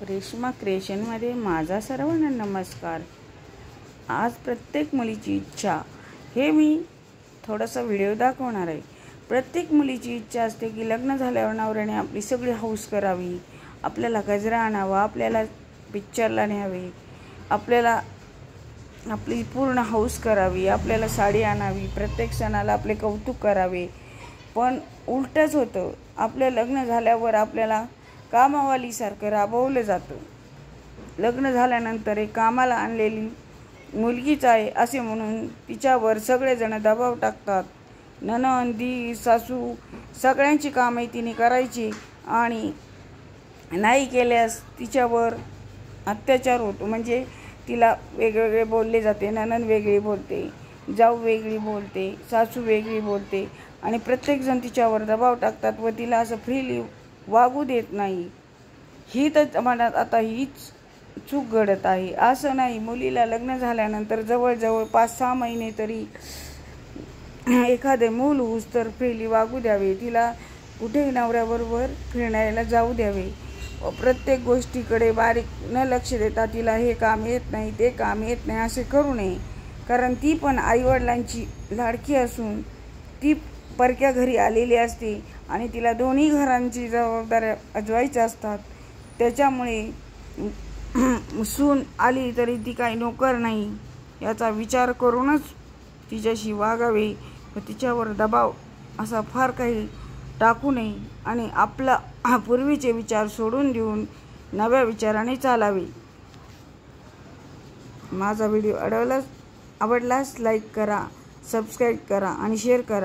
रेश्मा क्रिएशनमध्ये माझा सर्वांना नमस्कार। आज प्रत्येक मुलीची इच्छा हे मी थोडासा व्हिडिओ दाखवणार आहे। प्रत्येक मुलीची इच्छा असते की लग्न झाल्यावर नवऱ्याने आपली सगळी हौस करावी, आपल्याला गजरा आणावा, आपल्याला पिक्चरला न्यावे, आपल्याला आपली पूर्ण हौस करावी, आपल्याला साडी आणावी, प्रत्येक सणाला आपले कौतुक करावे। पण उलटच होतं, आपलं लग्न झाल्यावर आपल्याला कामावालीसारखं राबवलं जातं। लग्न झाल्यानंतर एक कामाला आणलेली मुलगीच आहे असे म्हणून तिच्यावर सगळेजण दबाव टाकतात। नणंद, दीर, सासू सगळ्यांची कामे तिने करायची आणि नाही केल्यास तिच्यावर अत्याचार होतो। म्हणजे तिला वेगवेगळे बोलले जाते, नणंद वेगळी बोलते, जाऊ वेगळी बोलते, सासू वेगळी बोलते आणि प्रत्येकजण तिच्यावर दबाव टाकतात व तिला असं फ्रीली वागू देत नाही। ही तर मनात आता हीच चूक घडत आहे। असं नाही, मुलीला लग्न झाल्यानंतर जवळजवळ 5-6 महिने तरी एखादे मूल होऊस तर फ्रीली वागू द्यावे, तिला कुठेही नवऱ्याबरोबर फिरण्याला जाऊ द्यावे व प्रत्येक गोष्टीकडे बारीक न लक्ष देता तिला हे काम येत नाही, ते काम येत नाही असे करू नये। कारण ती पण आईवडिलांची लाडकी असून ती परक्या घरी आलेली असते आणि तिला दोन्ही घरांची जबाबदाऱ्या अजवायच्या असतात। त्याच्यामुळे सून आली तरी ती काही नोकर नाही याचा विचार करूनच तिच्याशी वागावे व तिच्यावर दबाव असा फार काही टाकू नये आणि आपला पूर्वीचे विचार सोडून देऊन नव्या विचाराने चालावे। माझा व्हिडिओ आवडलास लाईक करा, सबस्क्राईब करा आणि शेअर करा।